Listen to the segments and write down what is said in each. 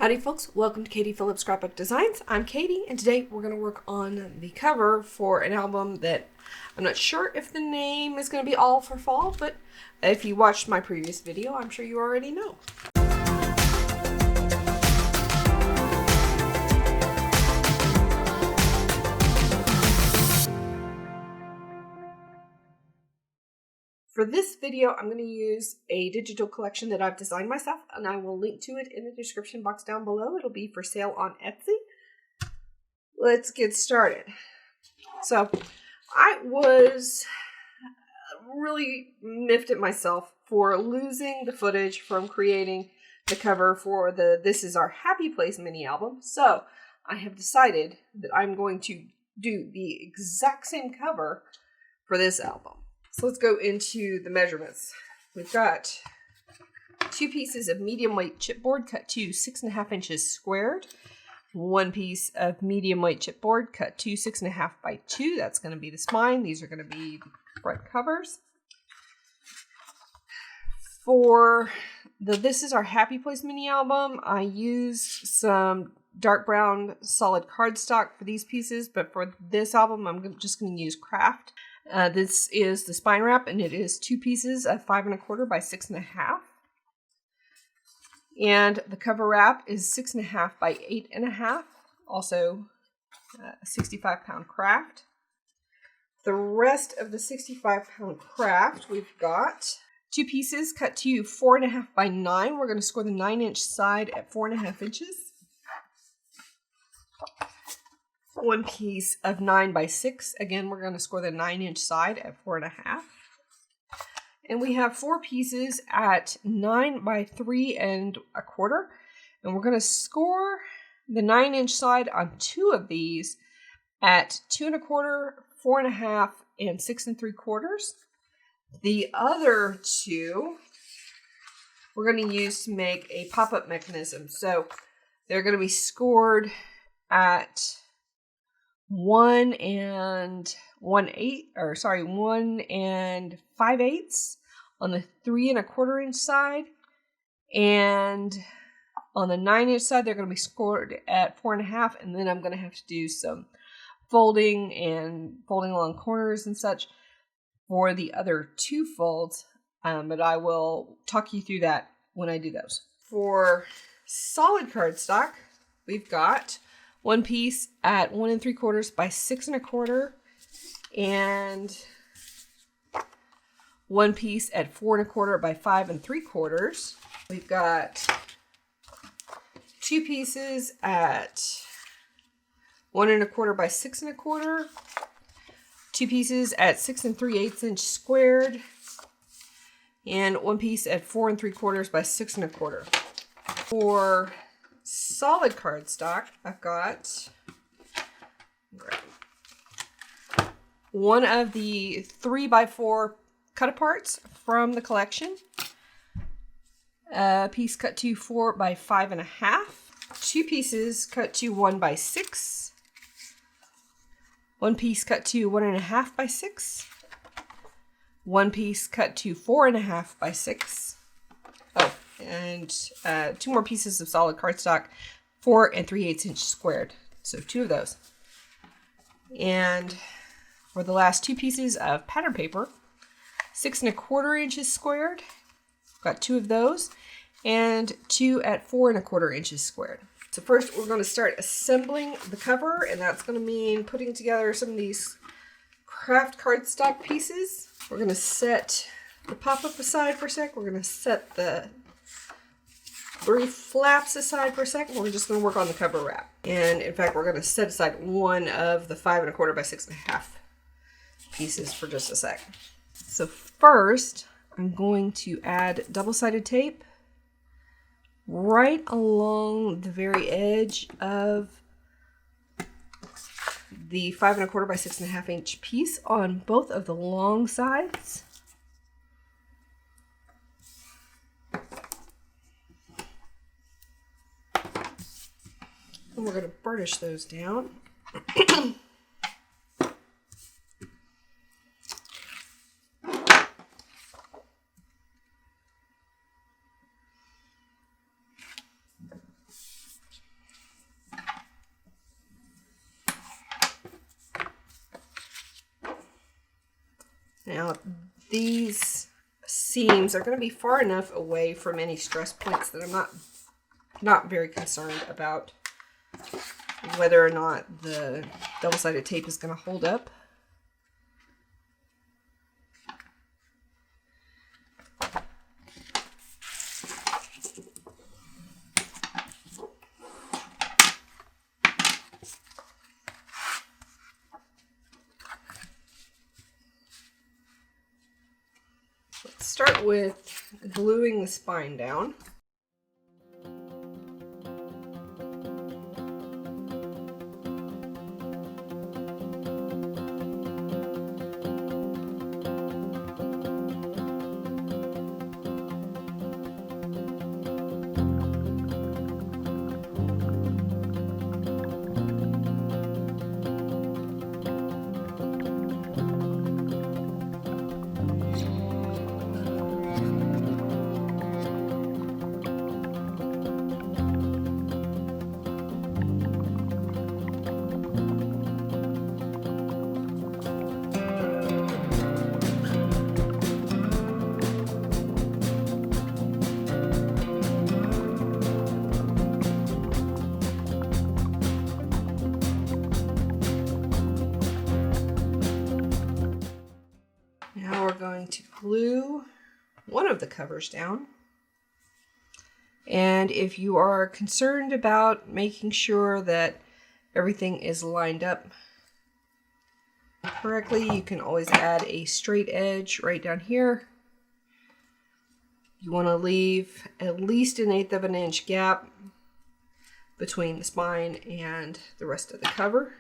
Howdy folks, welcome to Katie Phillips Scrapbook Designs. I'm Katie and today we're going to work on the cover for an album that I'm not sure if the name is going to be all for fall, but if you watched my previous video, I'm sure you already know. For this video, I'm going to use a digital collection that I've designed myself, and I will link to it in the description box down below. It'll be for sale on Etsy. Let's get started. So, I was really miffed at myself for losing the footage from creating the cover for the This Is Our Happy Place mini album. So, I have decided that I'm going to do the exact same cover for this album. So let's go into the measurements. We've got 2 pieces of medium weight chipboard cut to 6.5 inches squared. 1 piece of medium weight chipboard cut to 6.5 by 2. That's going to be the spine. These are going to be the front covers. For the This Is Our Happy Place mini album, I used some dark brown solid cardstock for these pieces, but for this album, I'm just going to use craft. This is the spine wrap, and it is 2 pieces of 5 1/4 by 6.5. And the cover wrap is 6.5 by 8.5, also 65-pound craft. The rest of the 65-pound craft, we've got 2 pieces cut to 4.5 by 9. We're going to score the 9-inch side at 4.5 inches. 1 piece of 9 by 6. Again, we're going to score the 9-inch side at 4.5. And we have 4 pieces at 9 by 3 1/4. And we're going to score the 9-inch side on 2 of these at 2 1/4, 4.5, and 6 3/4. The other 2 we're going to use to make a pop-up mechanism. So they're going to be scored at 1 5/8 on the 3 1/4 inch side, and on the 9-inch side they're going to be scored at 4.5, and then I'm going to have to do some folding along corners and such for the other 2 folds, but I will talk you through that when I do those. For solid cardstock, we've got 1 piece at 1 3/4 by 6 1/4, and 1 piece at 4 1/4 by 5 3/4. We've got 2 pieces at 1 1/4 by 6 1/4, 2 pieces at 6 3/8 inch squared, and 1 piece at 4 3/4 by 6 1/4. For solid cardstock, I've got 1 of the 3 by 4 cut aparts from the collection, a piece cut to 4 by 5 1/2, 2 pieces cut to 1 by 6, 1 piece cut to 1 1/2 by 6, 1 piece cut to 4 1/2 by 6. Oh, and 2 more pieces of solid cardstock, 4 3/8 inch squared. So 2 of those. And for the last 2 pieces of pattern paper, 6 1/4 inches squared. Got 2 of those, and 2 at 4 1/4 inches squared. So first we're going to start assembling the cover, and that's going to mean putting together some of these craft cardstock pieces. We're going to set the pop-up aside for a sec. We're going to set the 3 flaps aside for a second. We're just going to work on the cover wrap. And in fact, we're going to set aside 1 of the 5 1/4 by 6 1/2 pieces for just a sec. So first, I'm going to add double-sided tape right along the very edge of the 5 1/4 by 6 1/2 inch piece on both of the long sides. And we're going to burnish those down. Now these seams are going to be far enough away from any stress points that I'm not very concerned about whether or not the double-sided tape is going to hold up. Let's start with gluing the spine down. Now we're going to glue one of the covers down. And if you are concerned about making sure that everything is lined up correctly, you can always add a straight edge right down here. You want to leave at least 1/8 of an inch gap between the spine and the rest of the cover.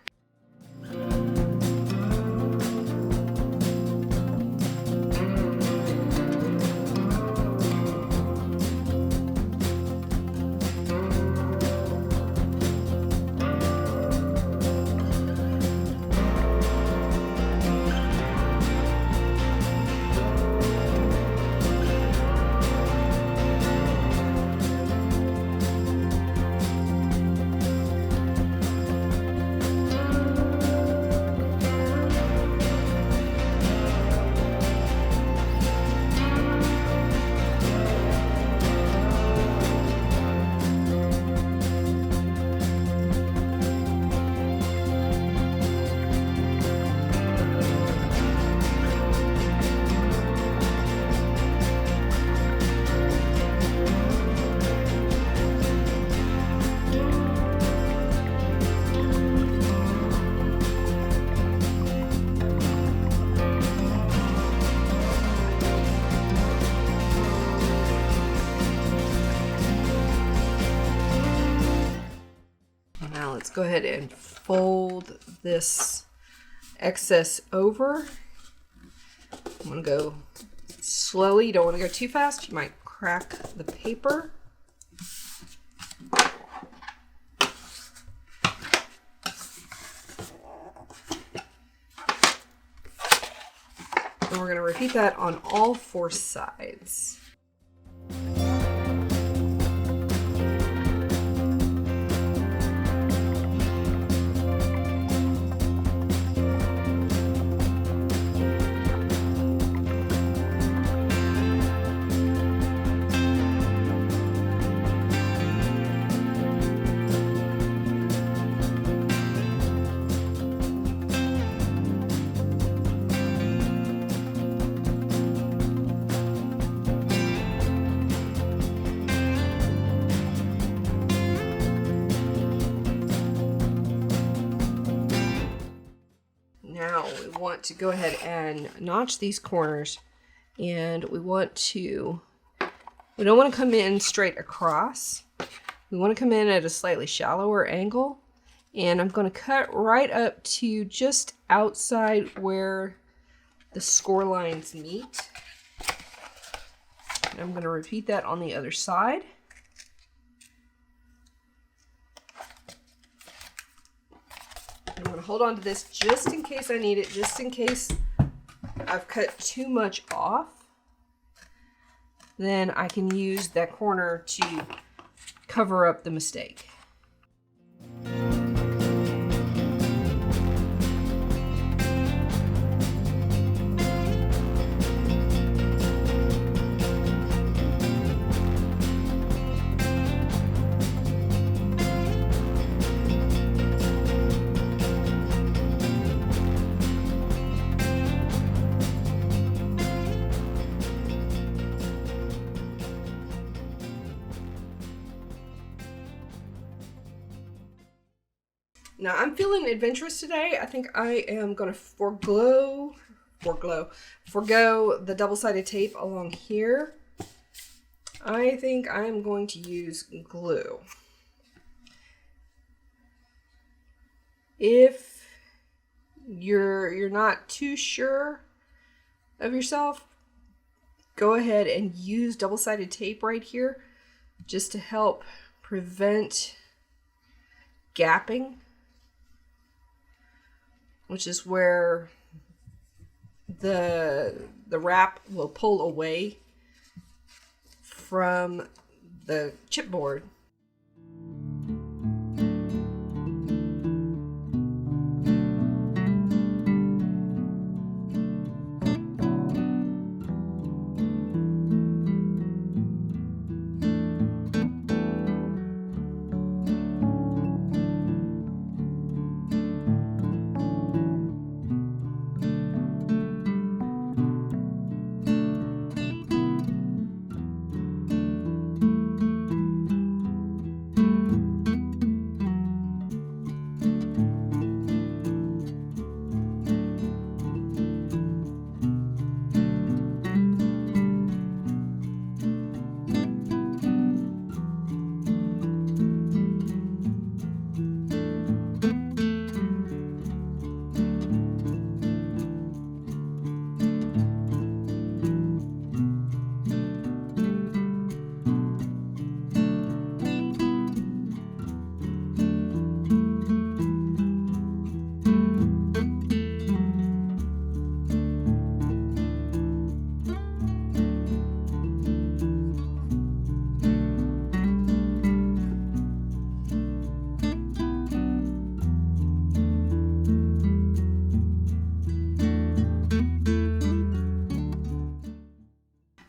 Let's go ahead and fold this excess over. I'm going to go slowly. You don't want to go too fast. You might crack the paper. And we're going to repeat that on all 4 sides. Now we want to go ahead and notch these corners, and we don't want to come in straight across. We want to come in at a slightly shallower angle, and I'm going to cut right up to just outside where the score lines meet. And I'm going to repeat that on the other side. I'm going to hold on to this just in case I need it, just in case I've cut too much off. Then I can use that corner to cover up the mistake. Now I'm feeling adventurous today. I think I am going to forgo the double-sided tape along here. I think I'm going to use glue. If you're not too sure of yourself, go ahead and use double-sided tape right here just to help prevent gapping, which is where the wrap will pull away from the chipboard.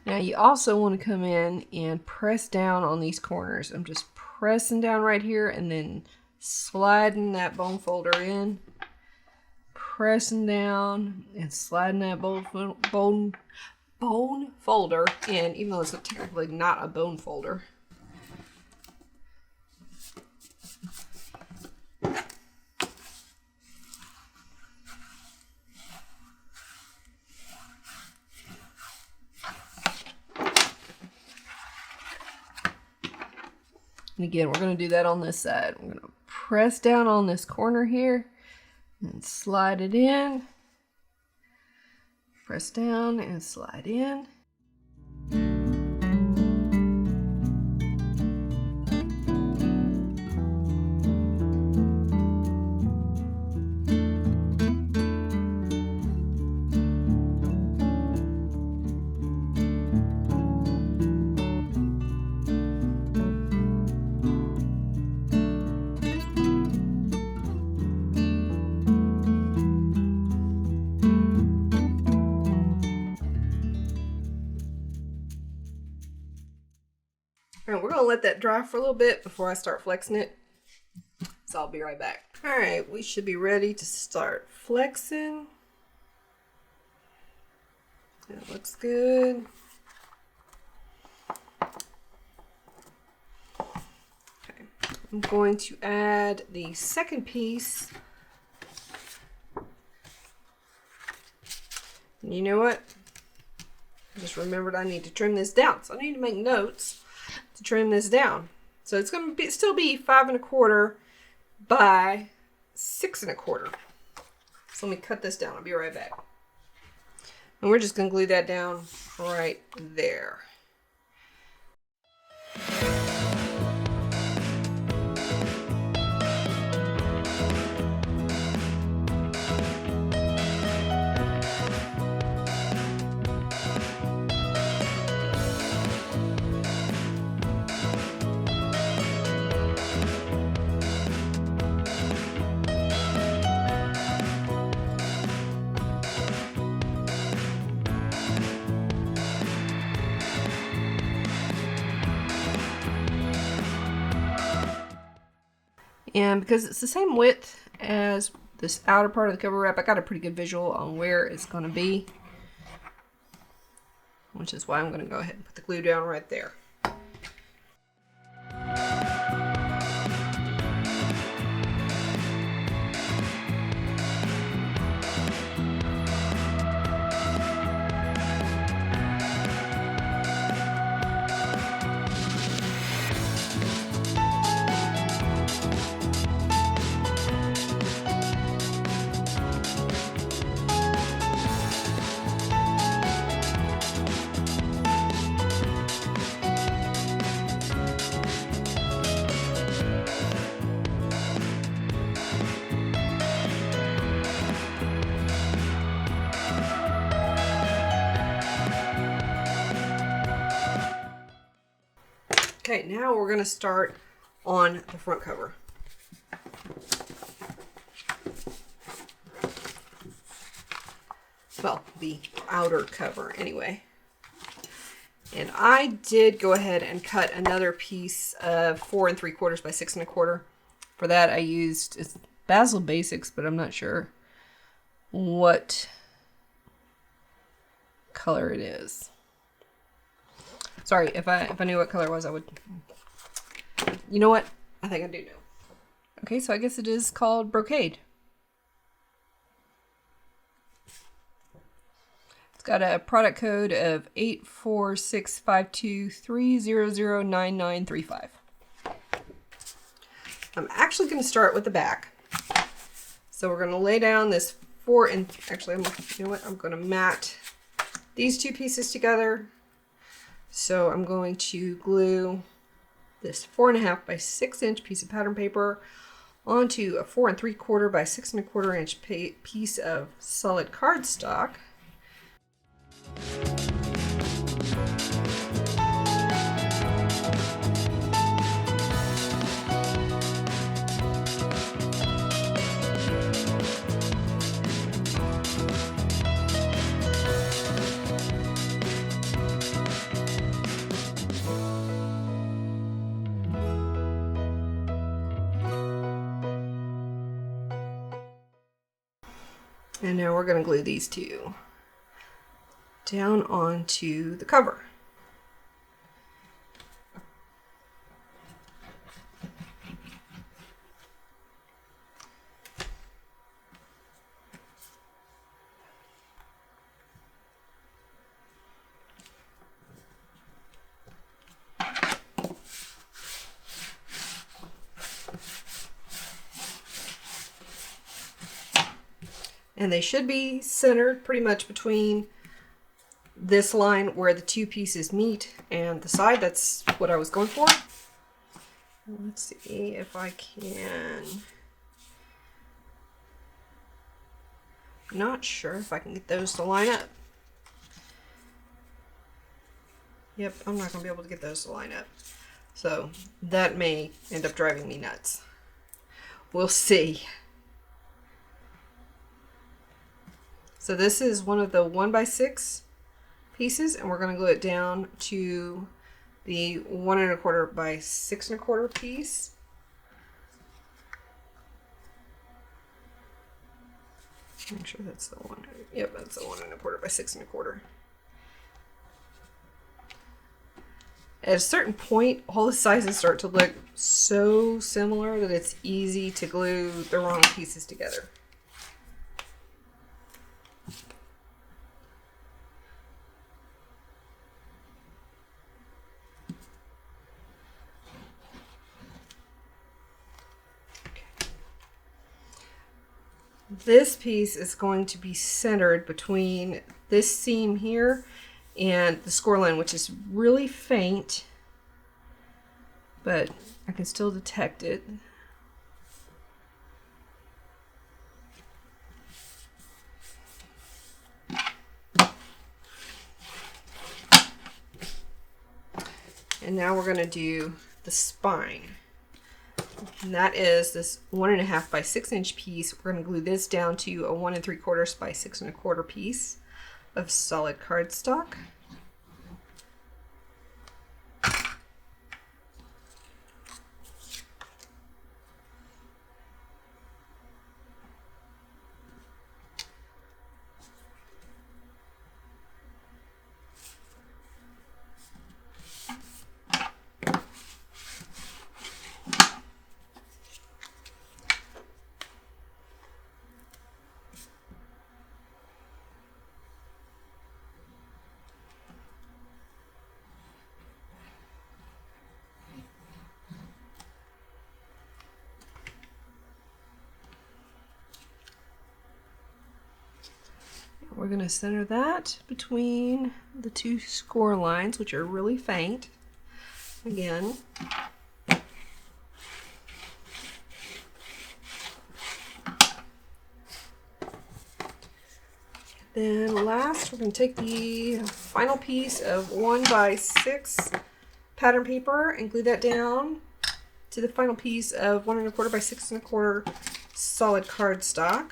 Now you also want to come in and press down on these corners. I'm just pressing down right here and then sliding that bone folder in. Pressing down and sliding that bone folder in, even though it's technically not a bone folder. And again, we're going to do that on this side. We're going to press down on this corner here and slide it in. Press down and slide in. All right, we're gonna let that dry for a little bit before I start flexing it. So I'll be right back. All right, we should be ready to start flexing. That looks good. Okay, I'm going to add the second piece. And you know what? I just remembered I need to trim this down. So I need to make notes to trim this down. So it's going to still be 5 1/4 by 6 1/4. So let me cut this down. I'll be right back. And we're just going to glue that down right there. And because it's the same width as this outer part of the cover wrap, I got a pretty good visual on where it's going to be, which is why I'm going to go ahead and put the glue down right there. Okay, now we're going to start on the front cover. Well, the outer cover anyway. And I did go ahead and cut another piece of 4 3/4 by 6 1/4. For that I used it's Basil Basics, but I'm not sure what color it is. Sorry, if I knew what color it was, I would. You know what? I think I do know. Okay, so I guess it is called Brocade. It's got a product code of 8465230099935. I'm actually going to start with the back. So we're going to lay down this 4 inch. Actually, you know what? I'm going to mat these two pieces together. So I'm going to glue this 4.5 by 6 inch piece of pattern paper onto a 4 3/4 by 6 1/4 inch piece of solid cardstock. And now we're going to glue these two down onto the cover. And they should be centered pretty much between this line where the two pieces meet and the side. That's what I was going for. Let's see if I can. I'm not sure if I can get those to line up. Yep, I'm not going to be able to get those to line up. So that may end up driving me nuts. We'll see. So this is one of the 1 by 6 pieces, and we're going to glue it down to the 1 1/4 by 6 1/4 piece. Make sure that's the one. Yep, that's the 1 1/4 by 6 1/4. At a certain point, all the sizes start to look so similar that it's easy to glue the wrong pieces together. This piece is going to be centered between this seam here and the score line, which is really faint, but I can still detect it. And now we're going to do the spine. And that is this 1 1/2 by 6 inch piece. We're going to glue this down to a 1 3/4 by 6 1/4 piece of solid cardstock. We're going to center that between the two score lines, which are really faint. Again. Then last, we're going to take the final piece of 1 by 6 pattern paper and glue that down to the final piece of 1 1/4 by 6 1/4 solid cardstock.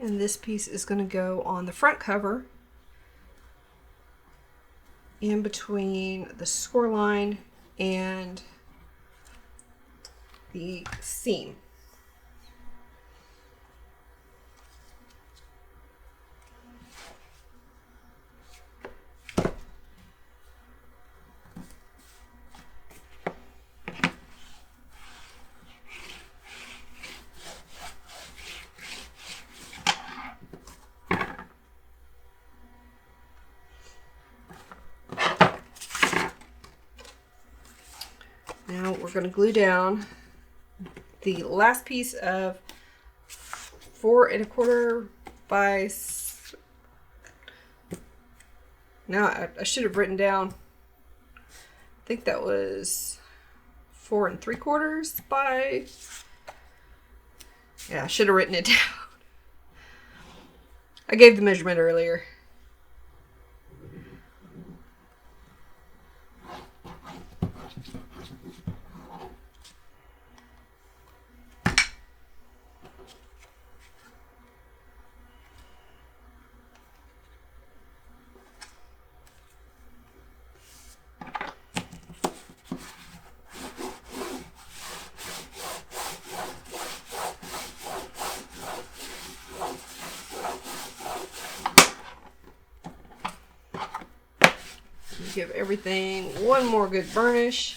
And this piece is going to go on the front cover in between the score line and the seam. Now we're going to glue down the last piece of 4 1/4 by. Now I should have written down. I think that was 4 3/4 by. Yeah, I should have written it down. I gave the measurement earlier. Give everything one more good burnish.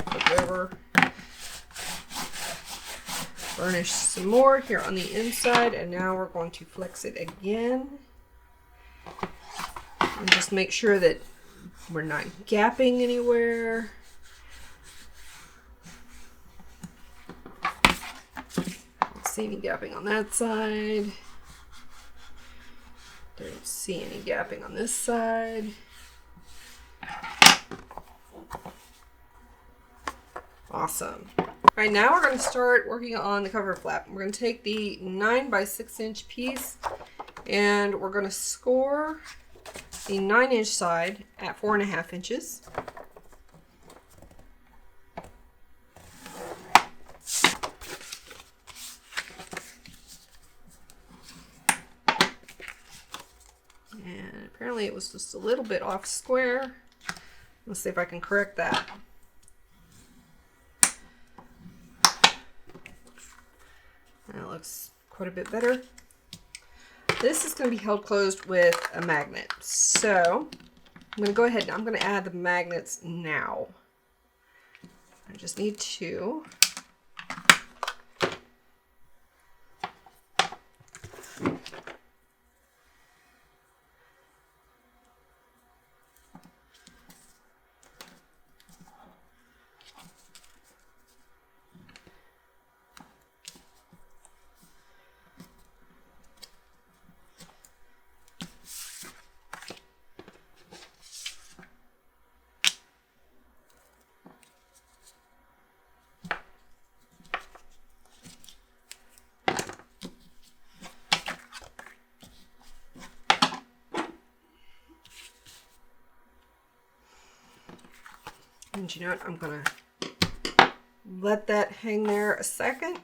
Flip over. Burnish some more here on the inside, and now we're going to flex it again. And just make sure that we're not gapping anywhere. Don't see any gapping on that side. Don't see any gapping on this side. Awesome. All right, now we're going to start working on the cover flap. We're going to take the 9 by 6 inch piece and we're going to score the 9 inch side at 4 1/2 inches. And apparently it was just a little bit off square. Let's see if I can correct that. That looks quite a bit better. This is going to be held closed with a magnet. So I'm going to go ahead and I'm going to add the magnets now. I just need 2. And you know what? I'm gonna let that hang there a second.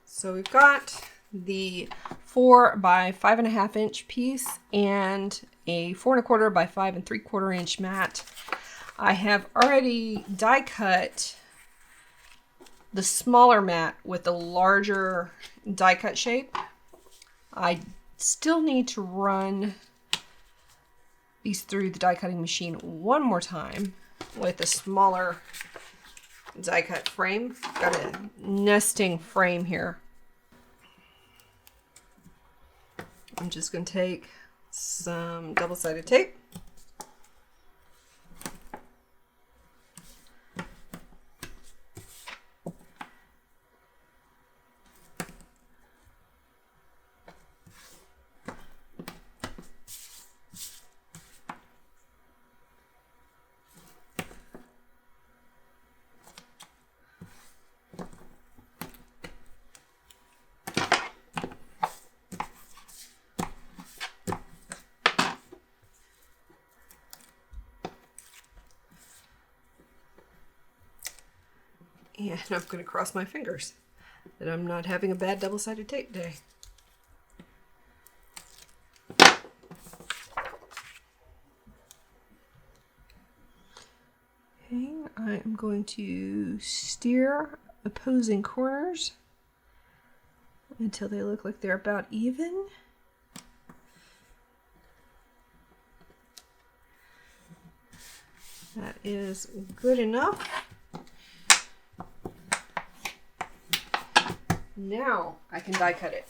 So we've got the 4 by 5 1/2 inch piece and a 4 1/4 by 5 3/4 inch mat. I have already die cut the smaller mat with the larger die cut shape. I still need to run these through the die cutting machine one more time with the smaller die cut frame. Got a nesting frame here. I'm just going to take some double-sided tape And I'm going to cross my fingers that I'm not having a bad double-sided tape day. Okay, I am going to steer opposing corners until they look like they're about even. That is good enough. Now I can die cut it.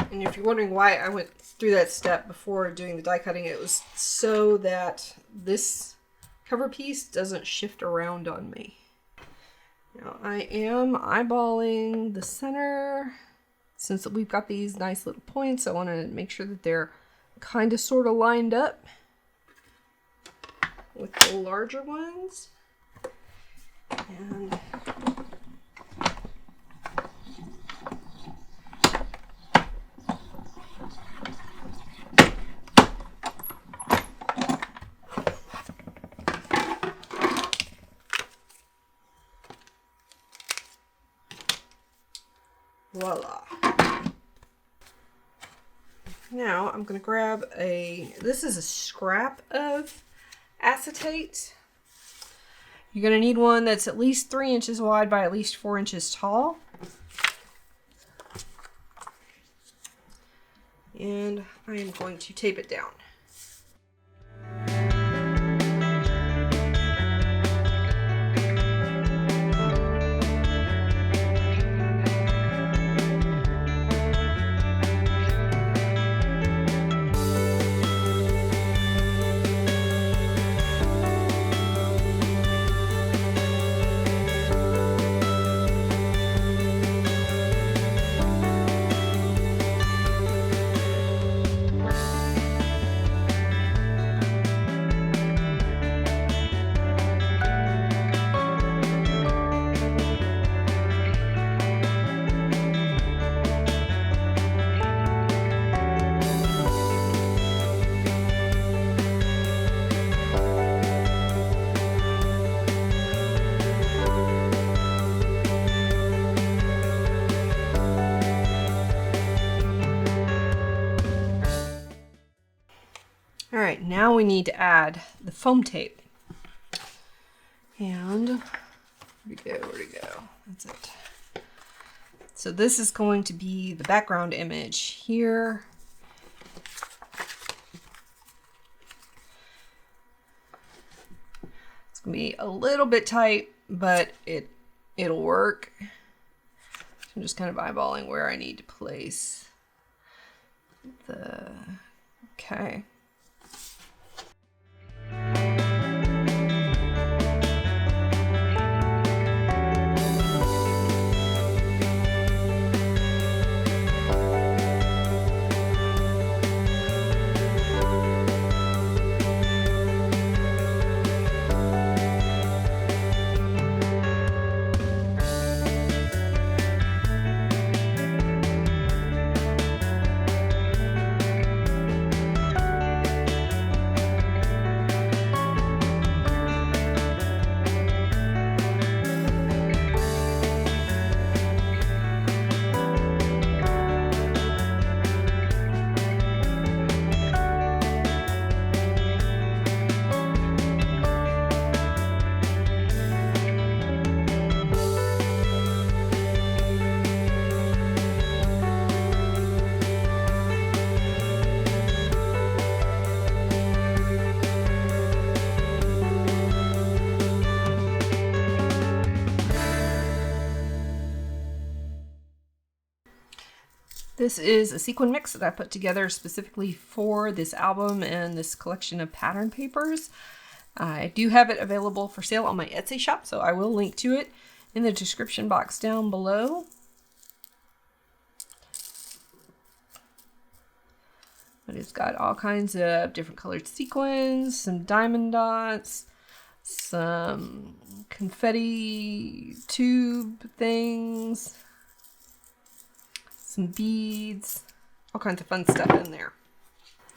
And if you're wondering why I went through that step before doing the die cutting, it was so that this cover piece doesn't shift around on me. Now I am eyeballing the center. Since we've got these nice little points, I want to make sure that they're kind of sort of lined up with the larger ones. And voila. Now I'm going to grab this is a scrap of acetate. You're going to need one that's at least 3 inches wide by at least 4 inches tall. And I am going to tape it down. All right, now we need to add the foam tape. And where'd it go? That's it. So this is going to be the background image here. It's gonna be a little bit tight, but it'll work. So I'm just kind of eyeballing where I need to place okay. This is a sequin mix that I put together specifically for this album and this collection of pattern papers. I do have it available for sale on my Etsy shop, so I will link to it in the description box down below. But it's got all kinds of different colored sequins, some diamond dots, some confetti tube things, some beads, all kinds of fun stuff in there.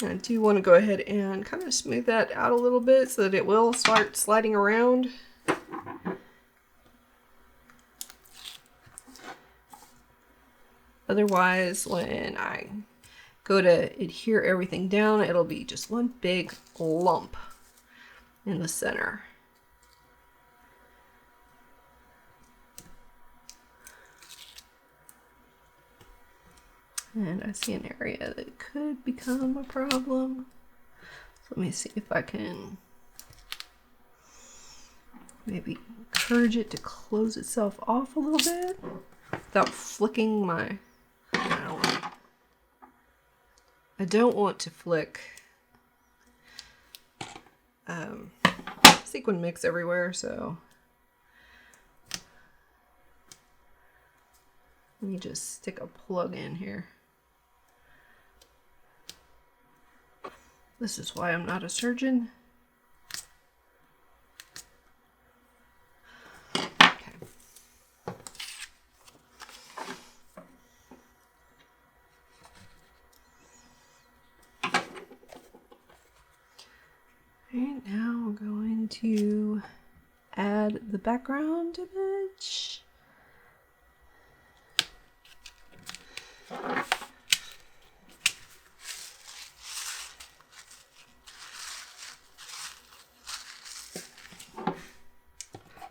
I do want to go ahead and kind of smooth that out a little bit so that it will start sliding around. Otherwise, when I go to adhere everything down, it'll be just one big lump in the center. And I see an area that could become a problem. So let me see if I can maybe encourage it to close itself off a little bit without flicking my... I don't want to flick sequin mix everywhere, so let me just stick a plug in here. This is why I'm not a surgeon. Okay. Right now I'm going to add the background image.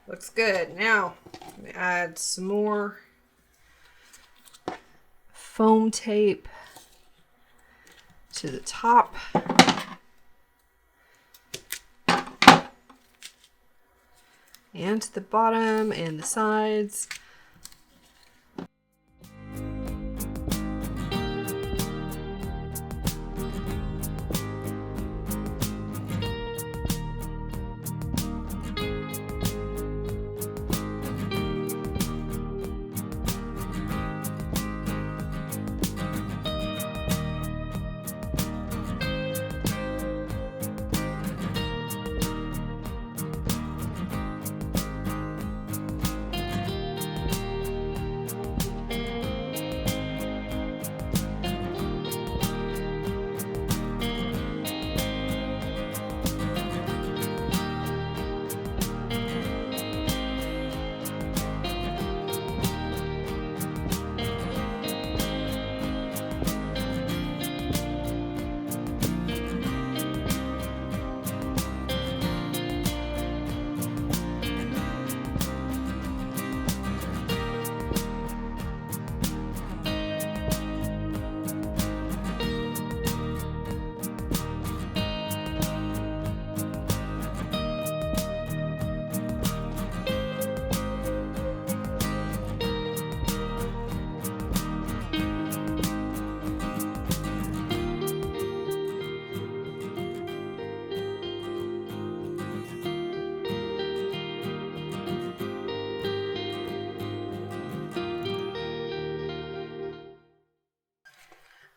Looks good. Now, I'm going to add some more foam tape to the top. And to the bottom and the sides.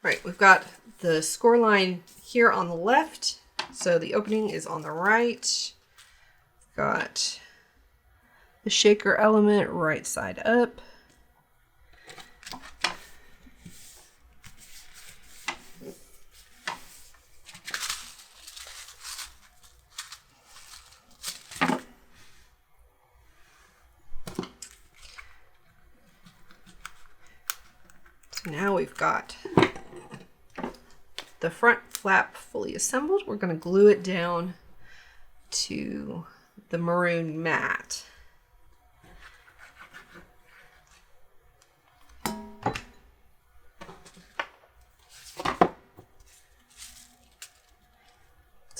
Right, we've got the score line here on the left, so the opening is on the right. Got the shaker element right side up. So now we've got the front flap fully assembled. We're going to glue it down to the maroon mat.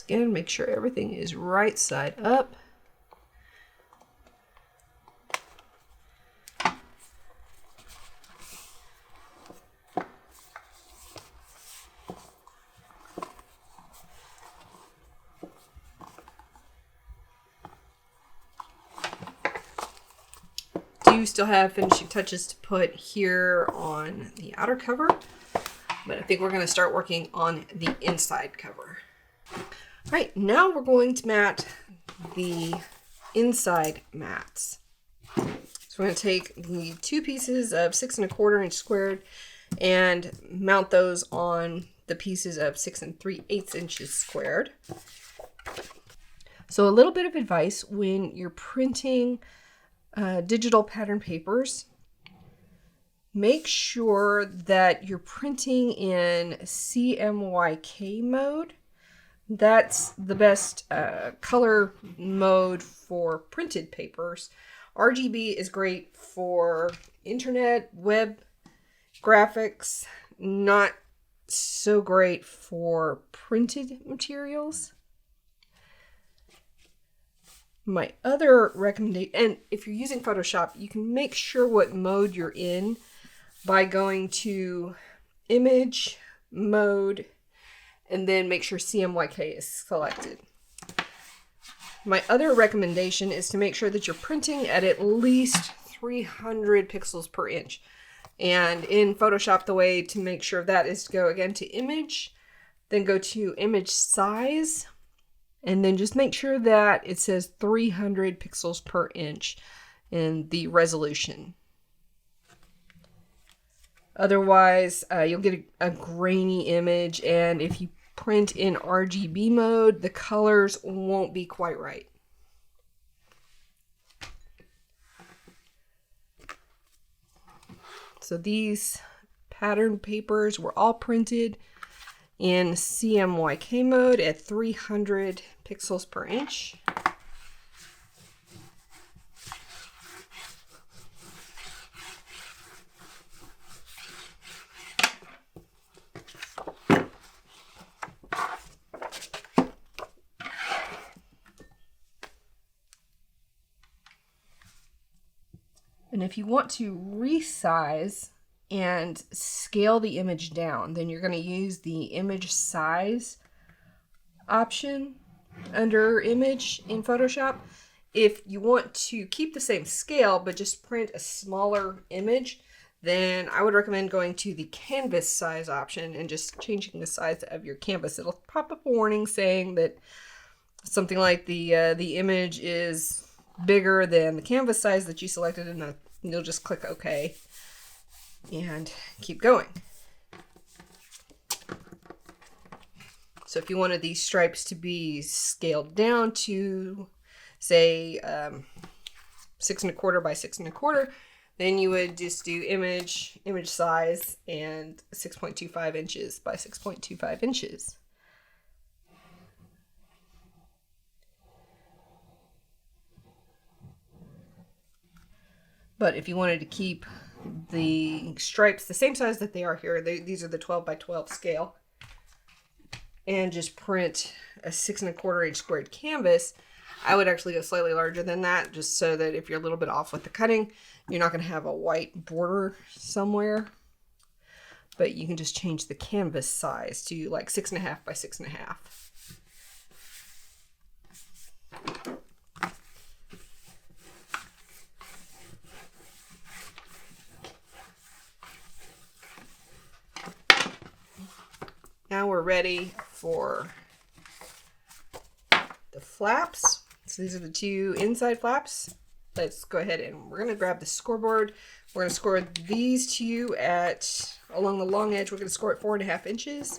Again, make sure everything is right side up. Do still have finishing touches to put here on the outer cover, but I think we're going to start working on the inside cover. All right, now we're going to mat the inside mats. So we're going to take the two pieces of 6 1/4 inch squared and mount those on the pieces of 6 3/8 inches squared. So a little bit of advice when you're printing digital pattern papers, make sure that you're printing in CMYK mode. That's the best color mode for printed papers. RGB is great for internet, web graphics, not so great for printed materials. My other recommendation, and if you're using Photoshop, you can make sure what mode you're in by going to Image, Mode, and then make sure CMYK is selected. My other recommendation is to make sure that you're printing at least 300 pixels per inch. And in Photoshop, the way to make sure of that is to go again to Image, then go to Image Size, and then just make sure that it says 300 pixels per inch in the resolution. Otherwise, you'll get a grainy image, and if you print in RGB mode, the colors won't be quite right. So these pattern papers were all printed in CMYK mode at 300 pixels per inch. And if you want to resize and scale the image down, then you're going to use the image size option under image in Photoshop. If you want to keep the same scale but just print a smaller image, then I would recommend going to the canvas size option and just changing the size of your canvas. It'll pop up a warning saying that something like the image is bigger than the canvas size that you selected, and you'll just click OK and keep going. So if you wanted these stripes to be scaled down to, say, 6 1/4 by 6 1/4, then you would just do image size, and 6.25 inches by 6.25 inches. But if you wanted to keep the stripes the same size that they are here, these are the 12 by 12 scale, and just print a 6 1/4 inch squared canvas, I would actually go slightly larger than that, just so that if you're a little bit off with the cutting, you're not going to have a white border somewhere. But you can just change the canvas size to like 6 1/2 by 6 1/2. Now we're ready for the flaps. So these are the two inside flaps. Let's go ahead and we're going to grab the scoreboard. We're going to score these two along the long edge. We're going to score at 4 1/2 inches.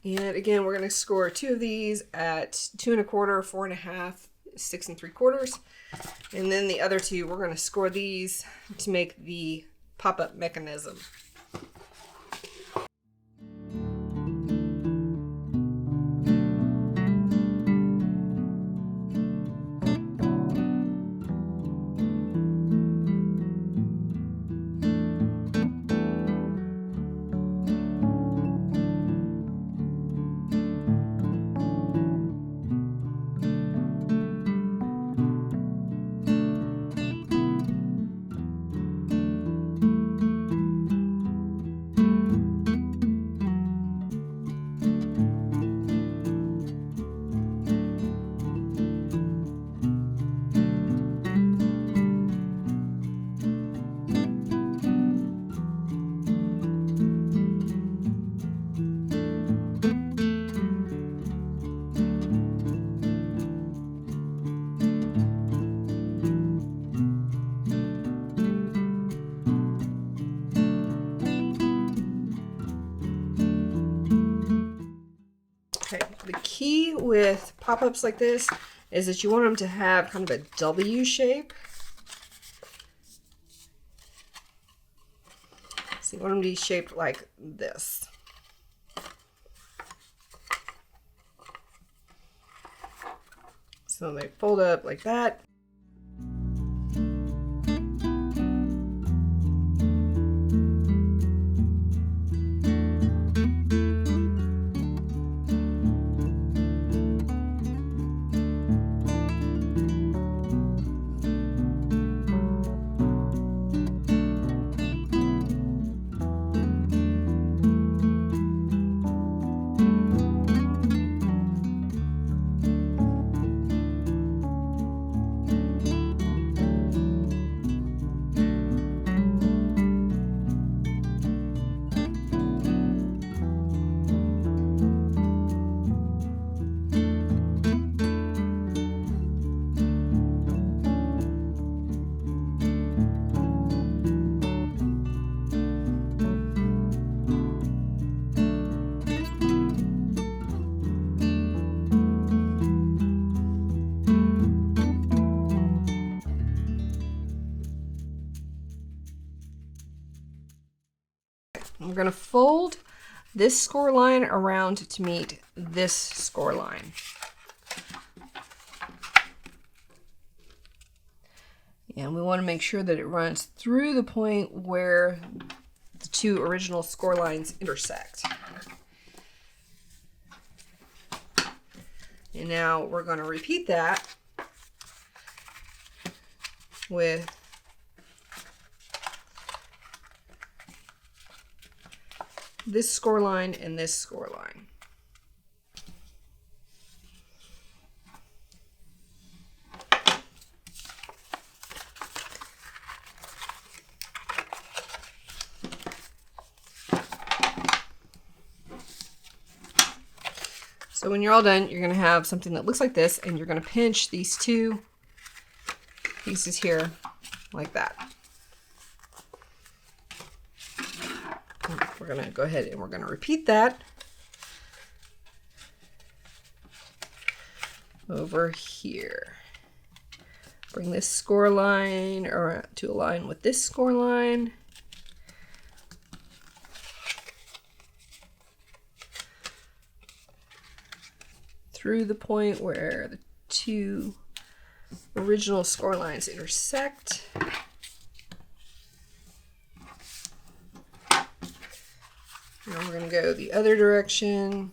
And again, we're going to score two of these at 2 1/4, 4 1/2, 6 3/4. And then the other two, we're going to score these to make the pop-up mechanism. The key with pop-ups like this is that you want them to have kind of a W shape. So you want them to be shaped like this. So they fold up like that. We're going to fold this score line around to meet this score line. And we want to make sure that it runs through the point where the two original score lines intersect. And now we're going to repeat that with this score line and this score line. So when you're all done, you're going to have something that looks like this, and you're going to pinch these two pieces here like that. We're going to go ahead and we're going to repeat that over here. Bring this score line around to align with this score line. Through the point where the two original score lines intersect. Now we're going to go the other direction.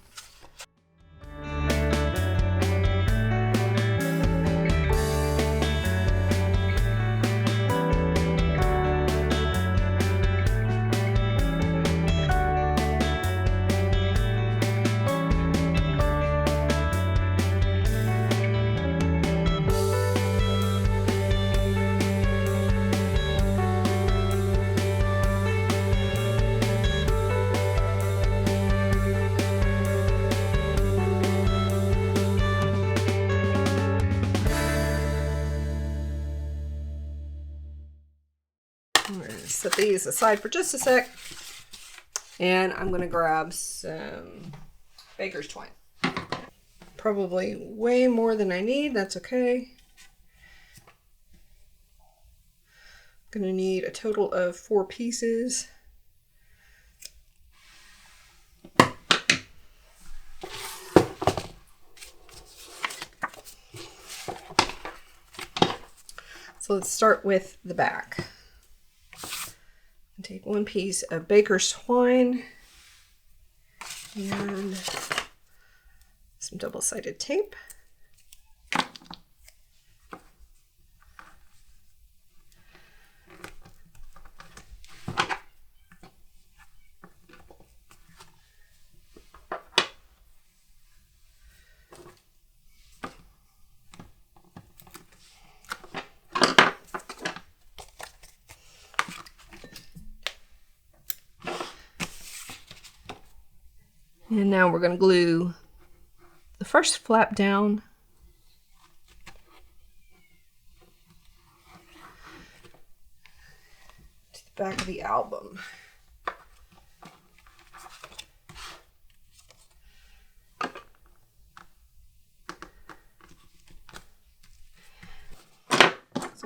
I'm going to set these aside for just a sec, and I'm going to grab some baker's twine. Probably way more than I need, that's okay. I'm going to need a total of 4 pieces. So let's start with the back. Take 1 piece of baker's twine and some double-sided tape. And now we're going to glue the first flap down to the back of the album.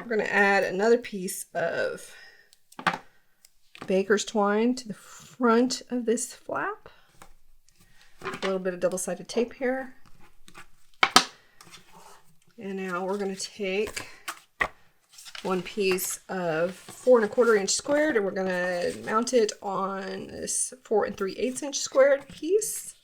we're going to add another piece of baker's twine to the front of this flap. A little bit of double-sided tape here. And now we're going to take one piece of 4 1/4 inch squared, and we're going to mount it on this 4 3/8 inch squared piece.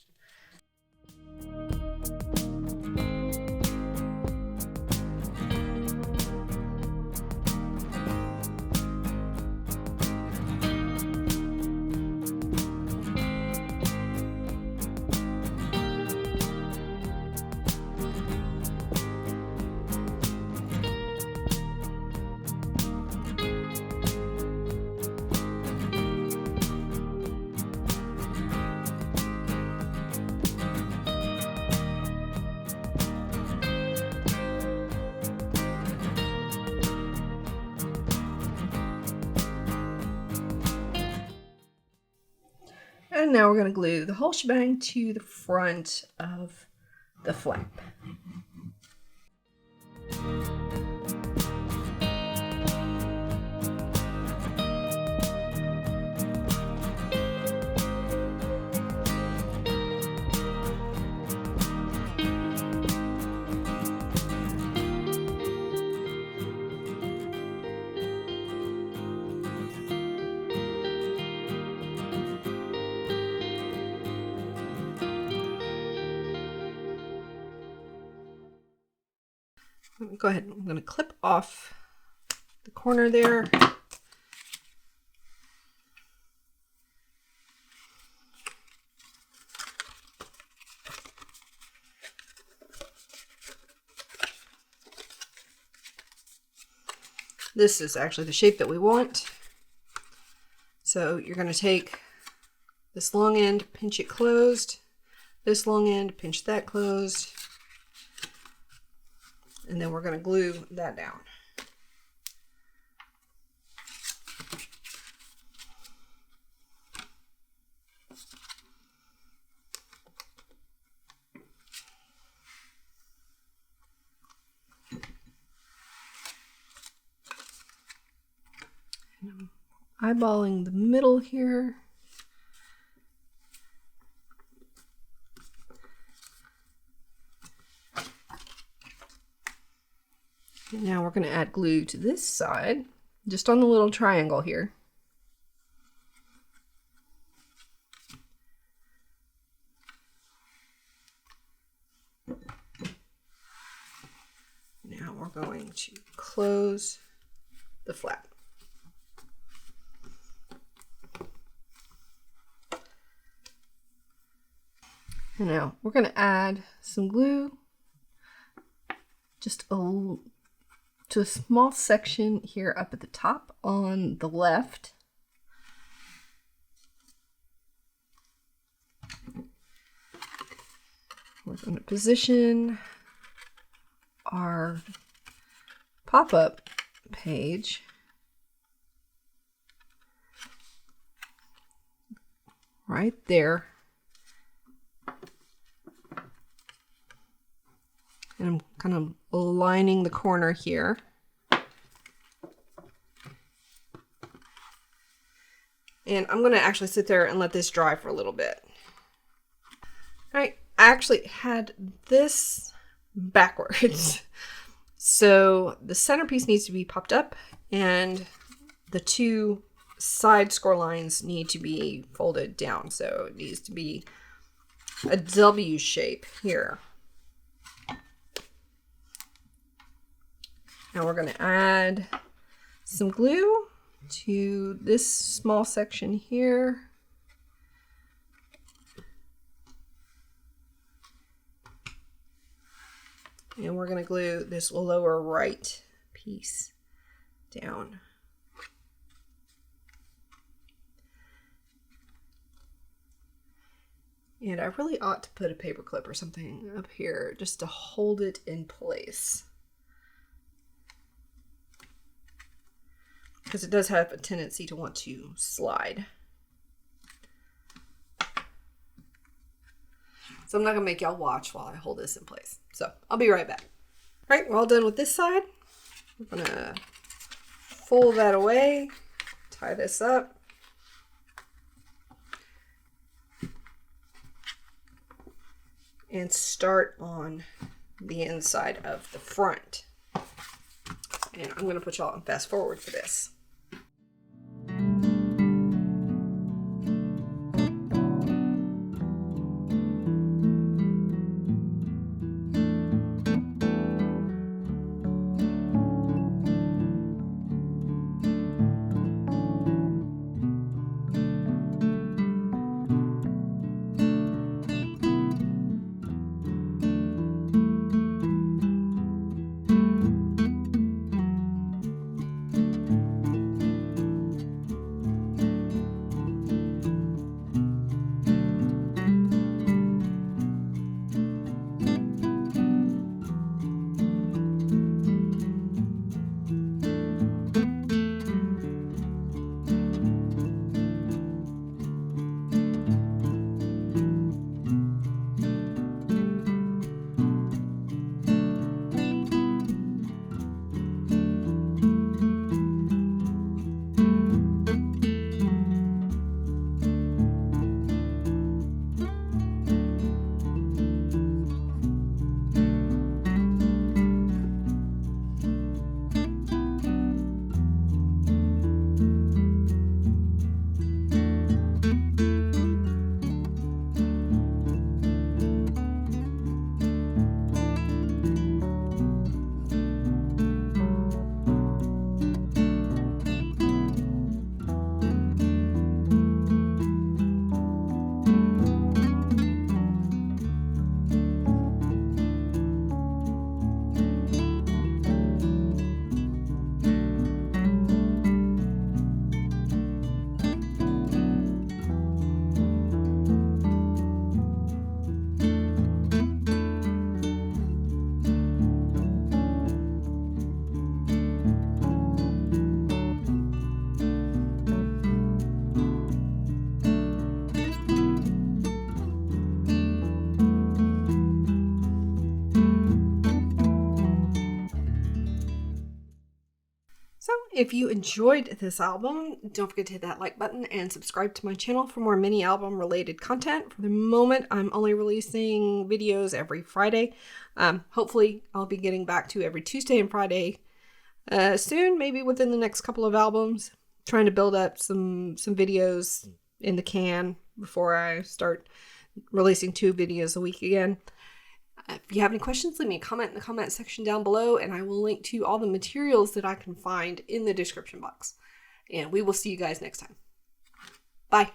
And now we're going to glue the whole shebang to the front of the flap. Go ahead, I'm going to clip off the corner there. This is actually the shape that we want. So you're going to take this long end, pinch it closed, this long end, pinch that closed, and then we're going to glue that down. And I'm eyeballing the middle here. And now we're going to add glue to this side, just on the little triangle here. Now we're going to close the flap. And now we're going to add some glue just to a small section here up at the top on the left. We're going to position our pop-up page right there. And I'm kind of lining the corner here. And I'm going to actually sit there and let this dry for a little bit. All right, I actually had this backwards. So the centerpiece needs to be popped up and the two side score lines need to be folded down. So it needs to be a W shape here. Now we're going to add some glue to this small section here. And we're going to glue this lower right piece down. And I really ought to put a paper clip or something up here just to hold it in place, because it does have a tendency to want to slide. So I'm not gonna make y'all watch while I hold this in place. So I'll be right back. All right, we're all done with this side. We're gonna fold that away, tie this up. And start on the inside of the front. And I'm going to put y'all on fast forward for this. So if you enjoyed this album, don't forget to hit that like button and subscribe to my channel for more mini album related content. For the moment, I'm only releasing videos every Friday. Hopefully I'll be getting back to every Tuesday and Friday soon, maybe within the next couple of albums. Trying to build up some videos in the can before I start releasing 2 videos a week again. If you have any questions, leave me a comment in the comment section down below, and I will link to all the materials that I can find in the description box. And we will see you guys next time. Bye.